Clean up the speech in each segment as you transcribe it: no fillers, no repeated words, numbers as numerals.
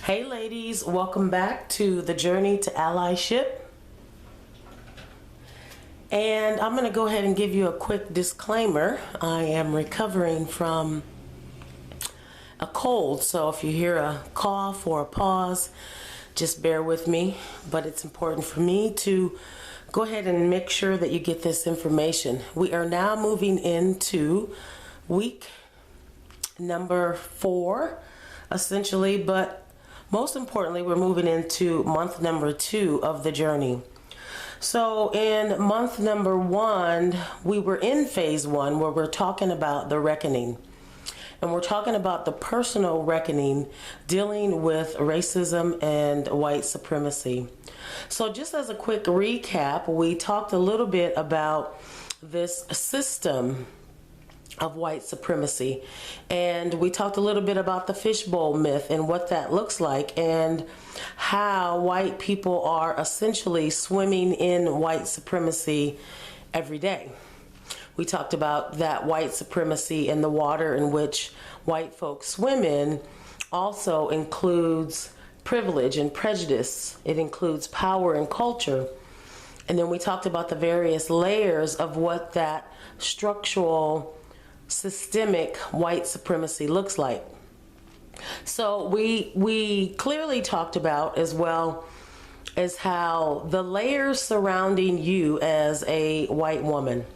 Hey ladies, welcome back to the journey to allyship. And I'm going to go ahead and give you a quick disclaimer. I am recovering from a cold, so if you hear a cough or a pause, just bear with me. But it's important for me to go ahead and make sure that you get this information. We are now moving into week number 4, essentially, but most importantly, we're moving into month number 2 of the journey. So in month number 1, we were in phase 1 where we're talking about the reckoning. And we're talking about the personal reckoning dealing with racism and white supremacy. So just as a quick recap, we talked a little bit about this system of white supremacy, and we talked a little bit about the fishbowl myth and what that looks like, and how white people are essentially swimming in white supremacy every day. We talked about that white supremacy and the water in which white folks swim in also includes privilege and prejudice. It includes power and culture. And then we talked about the various layers of what that structural systemic white supremacy looks like. So we clearly talked about, as well as how the layers surrounding you as a white woman,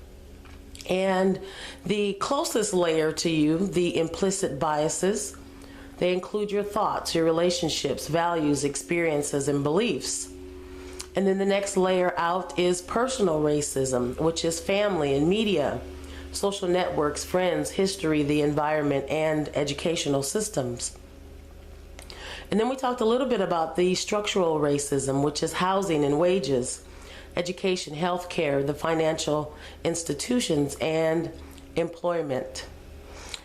and the closest layer to you, the implicit biases, they include your thoughts, your relationships, values, experiences, and beliefs. And then the next layer out is personal racism, which is family and media, social networks, friends, history, the environment, and educational systems. And then we talked a little bit about the structural racism, which is housing and wages, education, healthcare, the financial institutions, and employment.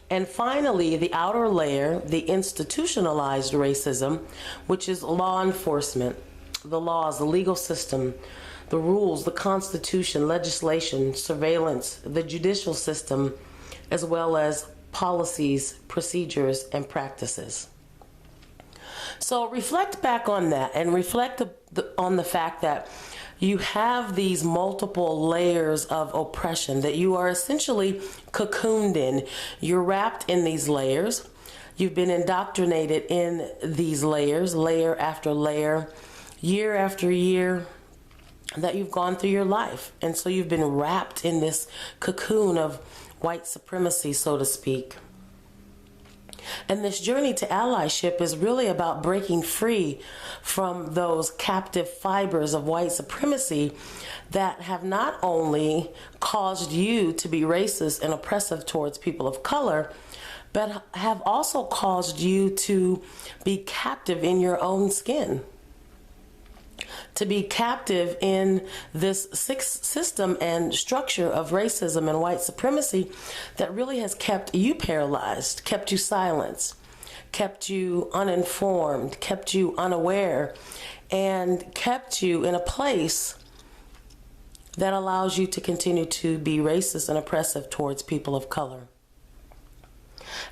And finally, the outer layer, the institutionalized racism, which is law enforcement, the laws, the legal system, the rules, the Constitution, legislation, surveillance, the judicial system, as well as policies, procedures, and practices. So reflect back on that and reflect on the fact that you have these multiple layers of oppression that you are essentially cocooned in. You're wrapped in these layers. You've been indoctrinated in these layers, layer after layer, year after year, that you've gone through your life. And so you've been wrapped in this cocoon of white supremacy, so to speak. And this journey to allyship is really about breaking free from those captive fibers of white supremacy that have not only caused you to be racist and oppressive towards people of color, but have also caused you to be captive in your own skin, to be captive in this system and structure of racism and white supremacy that really has kept you paralyzed, kept you silenced, kept you uninformed, kept you unaware, and kept you in a place that allows you to continue to be racist and oppressive towards people of color.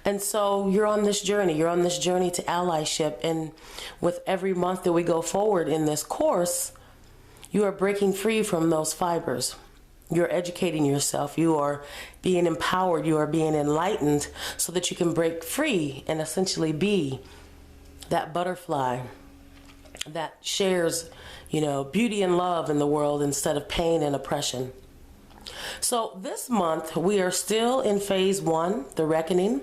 And so you're on this journey to allyship, and with every month that we go forward in this course, you are breaking free from those fibers. You're educating yourself, you are being empowered, you are being enlightened so that you can break free and essentially be that butterfly that shares, beauty and love in the world instead of pain and oppression. So this month we are still in phase 1, the reckoning.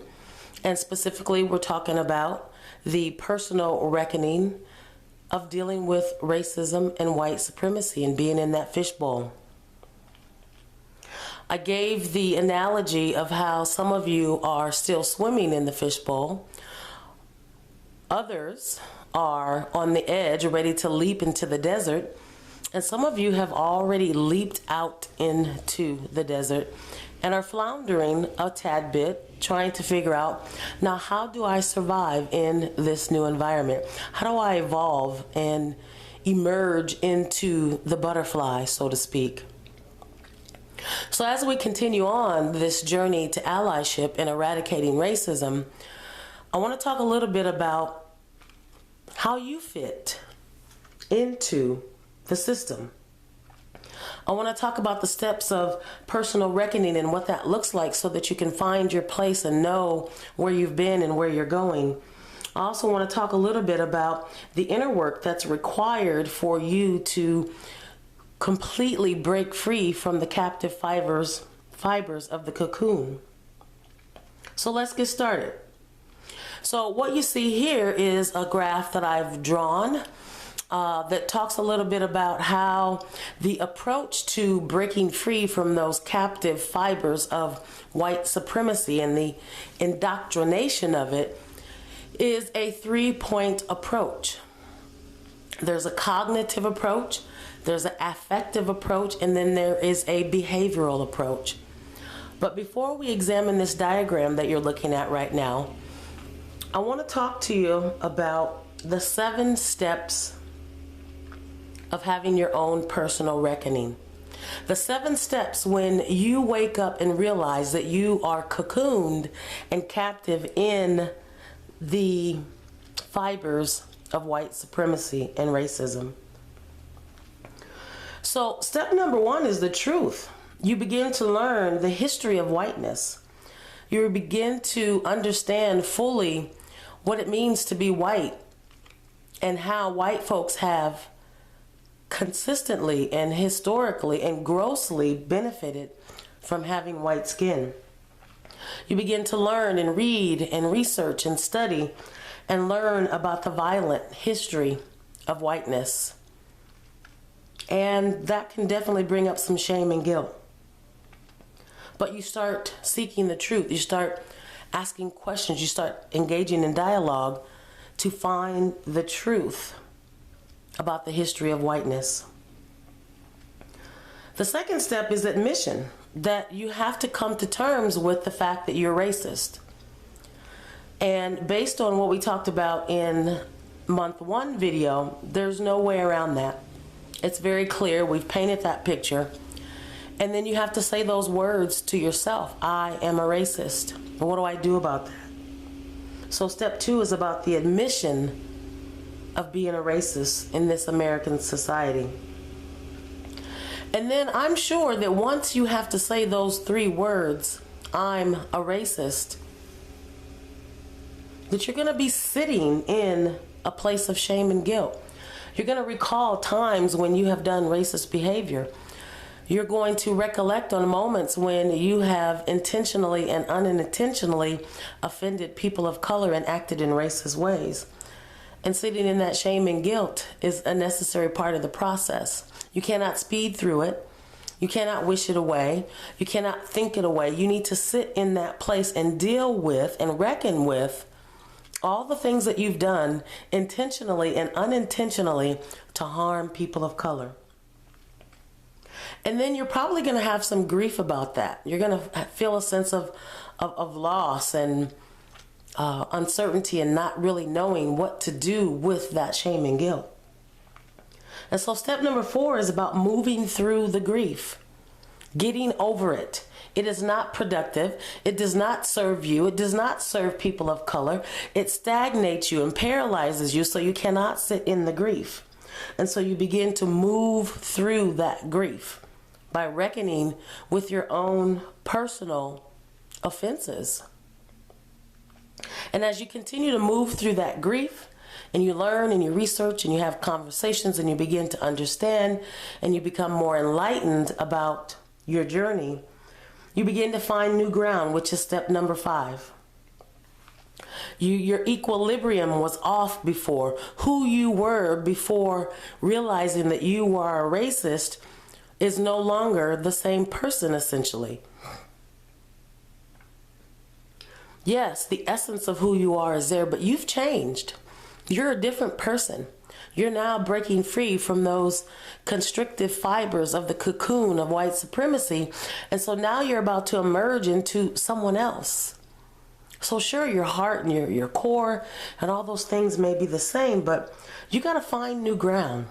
And specifically, we're talking about the personal reckoning of dealing with racism and white supremacy and being in that fishbowl. I gave the analogy of how some of you are still swimming in the fishbowl. Others are on the edge, ready to leap into the desert. And some of you have already leaped out into the desert and are floundering a tad bit, trying to figure out, now how do I survive in this new environment? How do I evolve and emerge into the butterfly, so to speak? So as we continue on this journey to allyship and eradicating racism, I want to talk a little bit about how you fit into the system. I want to talk about the steps of personal reckoning and what that looks like so that you can find your place and know where you've been and where you're going. I also want to talk a little bit about the inner work that's required for you to completely break free from the captive fibers of the cocoon. So let's get started. So what you see here is a graph that I've drawn that talks a little bit about how the approach to breaking free from those captive fibers of white supremacy and the indoctrination of it is a 3-point approach. There's a cognitive approach, there's an affective approach, and then there is a behavioral approach. But before we examine this diagram that you're looking at right now, I want to talk to you about the 7 steps of having your own personal reckoning. The 7 steps when you wake up and realize that you are cocooned and captive in the fibers of white supremacy and racism. So step number 1 is the truth. You begin to learn the history of whiteness. You begin to understand fully what it means to be white and how white folks have consistently and historically and grossly benefited from having white skin. You begin to learn and read and research and study and learn about the violent history of whiteness. And that can definitely bring up some shame and guilt. But you start seeking the truth. You start asking questions. You start engaging in dialogue to find the truth about the history of whiteness. The second step is admission, that you have to come to terms with the fact that you're racist. And based on what we talked about in month 1 video, there's no way around that. It's very clear. We've painted that picture. And then you have to say those words to yourself. I am a racist. And what do I do about that? So step 2 is about the admission of being a racist in this American society. And then I'm sure that once you have to say those 3 words, I'm a racist, that you're going to be sitting in a place of shame and guilt. You're going to recall times when you have done racist behavior. You're going to recollect on moments when you have intentionally and unintentionally offended people of color and acted in racist ways. And sitting in that shame and guilt is a necessary part of the process. You cannot speed through it. You cannot wish it away. You cannot think it away. You need to sit in that place and deal with and reckon with all the things that you've done intentionally and unintentionally to harm people of color. And then you're probably going to have some grief about that. You're going to feel a sense of loss and uncertainty and not really knowing what to do with that shame and guilt. And so step number 4 is about moving through the grief, getting over it. It is not productive. It does not serve you. It does not serve people of color. It stagnates you and paralyzes you, so you cannot sit in the grief. And so you begin to move through that grief by reckoning with your own personal offenses. And as you continue to move through that grief, and you learn and you research and you have conversations and you begin to understand and you become more enlightened about your journey, you begin to find new ground, which is step number 5. Your equilibrium was off before. Who you were before realizing that you are a racist is no longer the same person, essentially. Yes, the essence of who you are is there, but you've changed. You're a different person. You're now breaking free from those constrictive fibers of the cocoon of white supremacy. And so now you're about to emerge into someone else. So sure, your heart and your core and all those things may be the same, but you got to find new ground.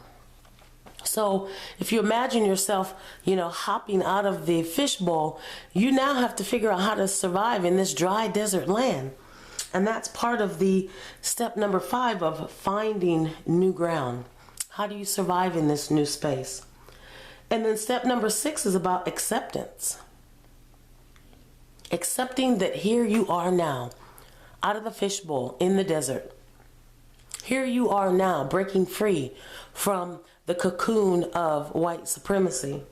So if you imagine yourself, hopping out of the fishbowl, you now have to figure out how to survive in this dry desert land. And that's part of the step number 5 of finding new ground. How do you survive in this new space? And then step number 6 is about acceptance. Accepting that here you are now, out of the fishbowl, in the desert. Here you are now, breaking free from the cocoon of white supremacy.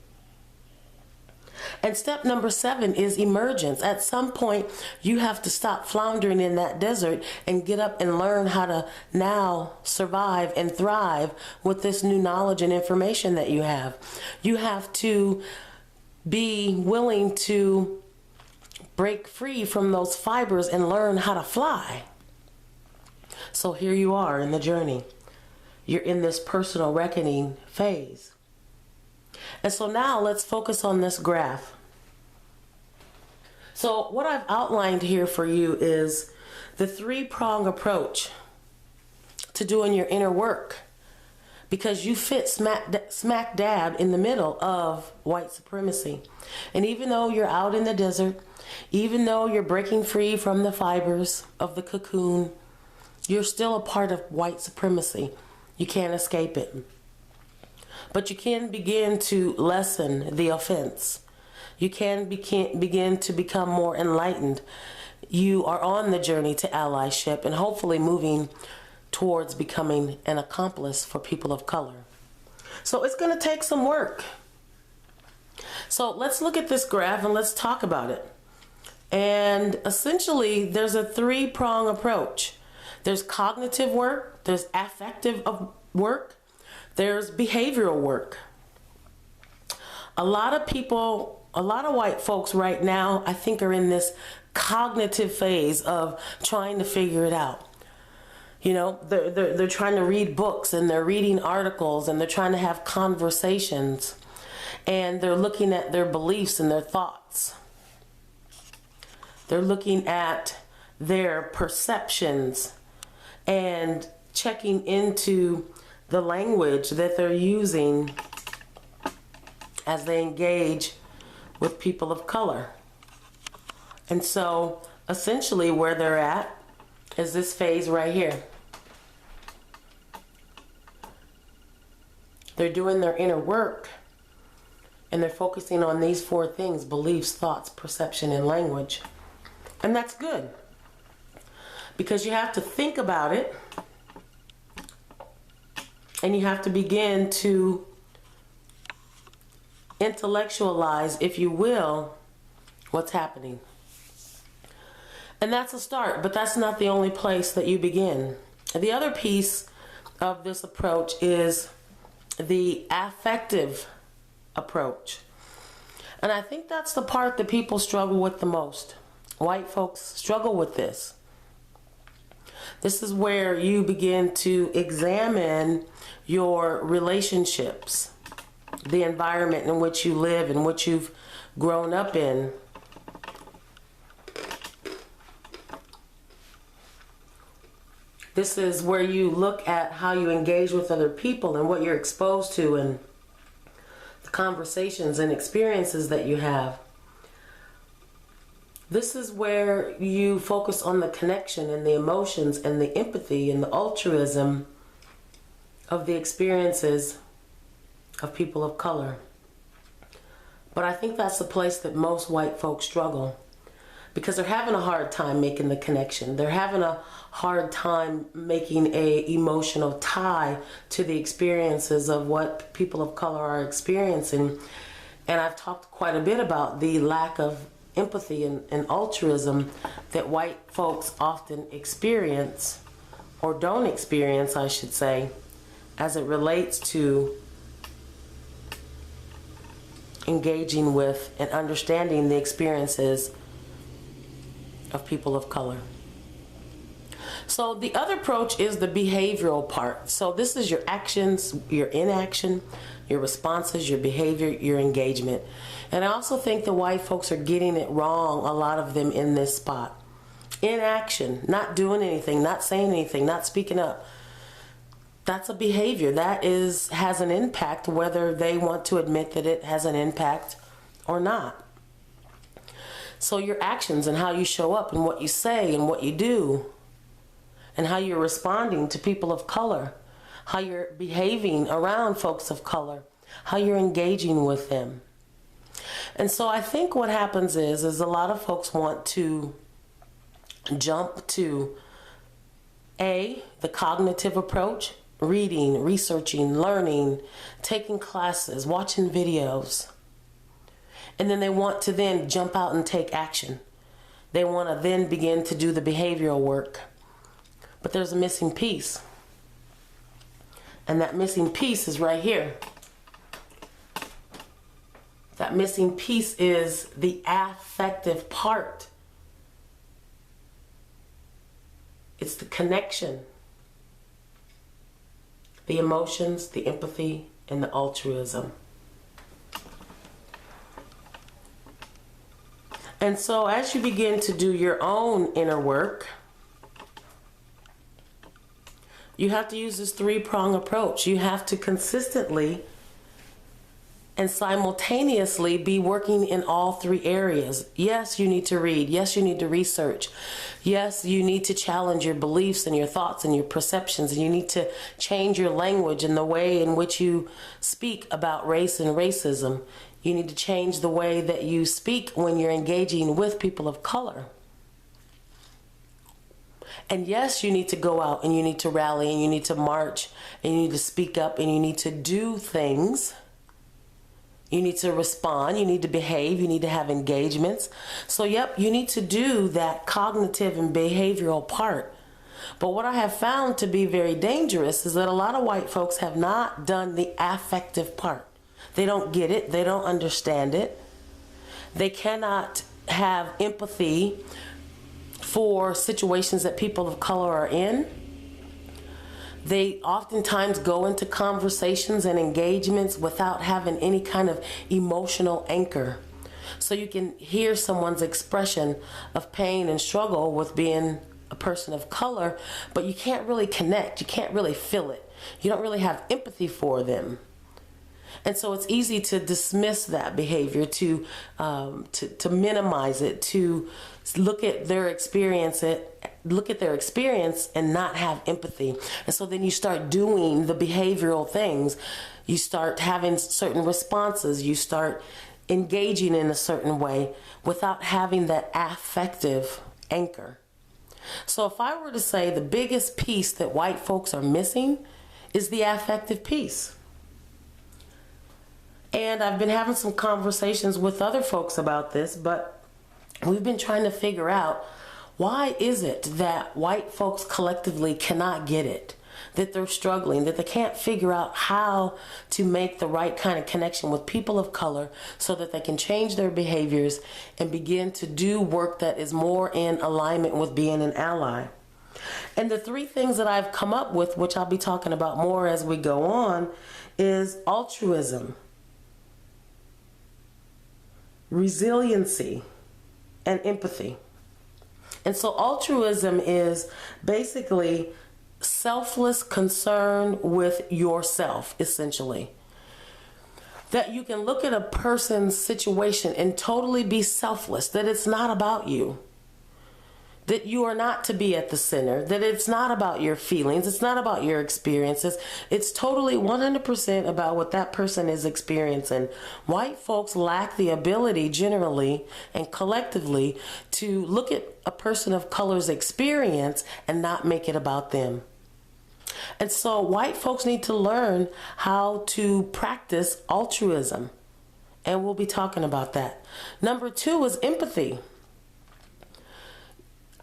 And step number 7 is emergence. At some point, you have to stop floundering in that desert and get up and learn how to now survive and thrive with this new knowledge and information that you have. You have to be willing to break free from those fibers and learn how to fly. So here you are in the journey. You're in this personal reckoning phase. And so now let's focus on this graph. So what I've outlined here for you is the 3-prong approach to doing your inner work, because you fit smack dab in the middle of white supremacy. And even though you're out in the desert, even though you're breaking free from the fibers of the cocoon, you're still a part of white supremacy. You can't escape it. But you can begin to lessen the offense. You can begin to become more enlightened. You are on the journey to allyship and hopefully moving towards becoming an accomplice for people of color. So it's going to take some work. So let's look at this graph and let's talk about it. And essentially, there's a 3-prong approach. There's cognitive work, there's affective work, there's behavioral work. A lot of people, a lot of white folks right now, I think, are in this cognitive phase of trying to figure it out. You know, they're trying to read books and they're reading articles and they're trying to have conversations and they're looking at their beliefs and their thoughts. They're looking at their perceptions and checking into the language that they're using as they engage with people of color. And so essentially where they're at is this phase right here. They're doing their inner work and they're focusing on these 4 things: beliefs, thoughts, perception, and language. And that's good, because you have to think about it and you have to begin to intellectualize, if you will, what's happening. And that's a start, but that's not the only place that you begin. The other piece of this approach is the affective approach. And I think that's the part that people struggle with the most. White folks struggle with this. This is where you begin to examine your relationships, the environment in which you live and which you've grown up in. This is where you look at how you engage with other people and what you're exposed to and the conversations and experiences that you have. This is where you focus on the connection and the emotions and the empathy and the altruism of the experiences of people of color. But I think that's the place that most white folks struggle, because they're having a hard time making the connection. They're having a hard time making a emotional tie to the experiences of what people of color are experiencing. And I've talked quite a bit about the lack of empathy and altruism that white folks often experience, or don't experience, I should say, as it relates to engaging with and understanding the experiences of people of color. So the other approach is the behavioral part. So this is your actions, your inaction, your responses, your behavior, your engagement. And I also think the white folks are getting it wrong, a lot of them, in this spot. Inaction, not doing anything, not saying anything, not speaking up. That's a behavior that has an impact, whether they want to admit that it has an impact or not. So your actions and how you show up and what you say and what you do and how you're responding to people of color, how you're behaving around folks of color, how you're engaging with them. And so I think what happens is a lot of folks want to jump to the cognitive approach, reading, researching, learning, taking classes, watching videos. And then they want to then jump out and take action. They want to then begin to do the behavioral work. But there's a missing piece. And that missing piece is right here. That missing piece is the affective part. It's the connection, the emotions, the empathy, and the altruism. And so as you begin to do your own inner work, you have to use this three-prong approach. You have to consistently and simultaneously be working in all three areas. Yes, you need to read. Yes, you need to research. Yes, you need to challenge your beliefs and your thoughts and your perceptions. And you need to change your language and the way in which you speak about race and racism. You need to change the way that you speak when you're engaging with people of color. And yes, you need to go out and you need to rally and you need to march and you need to speak up and you need to do things. You need to respond, you need to behave, you need to have engagements. So yep, you need to do that cognitive and behavioral part. But what I have found to be very dangerous is that a lot of white folks have not done the affective part. They don't get it, they don't understand it. They cannot have empathy for situations that people of color are in. They oftentimes go into conversations and engagements without having any kind of emotional anchor. So you can hear someone's expression of pain and struggle with being a person of color, but you can't really connect. You can't really feel it. You don't really have empathy for them. And so it's easy to dismiss that behavior, to minimize it, to look at their experience and not have empathy. And so then you start doing the behavioral things. You start having certain responses. You start engaging in a certain way without having that affective anchor. So if I were to say the biggest piece that white folks are missing is the affective piece. And I've been having some conversations with other folks about this, but we've been trying to figure out, why is it that white folks collectively cannot get it? That they're struggling, that they can't figure out how to make the right kind of connection with people of color so that they can change their behaviors and begin to do work that is more in alignment with being an ally. And the three things that I've come up with, which I'll be talking about more as we go on, is altruism, resiliency, and empathy. And so altruism is basically selfless concern with yourself, essentially. That you can look at a person's situation and totally be selfless, that it's not about you. That you are not to be at the center, that it's not about your feelings, it's not about your experiences, it's totally 100% about what that person is experiencing. White folks lack the ability generally and collectively to look at a person of color's experience and not make it about them. And so white folks need to learn how to practice altruism, and we'll be talking about that. Number 2 is empathy.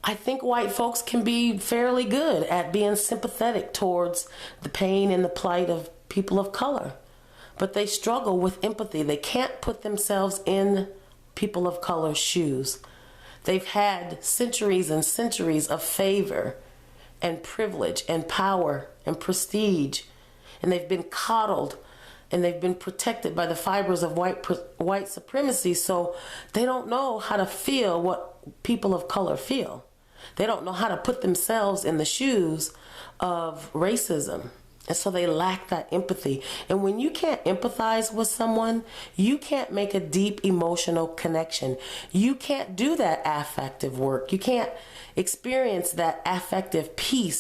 I think white folks can be fairly good at being sympathetic towards the pain and the plight of people of color, but they struggle with empathy. They can't put themselves in people of color's shoes. They've had centuries and centuries of favor and privilege and power and prestige, and they've been coddled and they've been protected by the fibers of white supremacy, so they don't know how to feel what people of color feel. They don't know how to put themselves in the shoes of racism. And so they lack that empathy. And when you can't empathize with someone, you can't make a deep emotional connection. You can't do that affective work. You can't experience that affective peace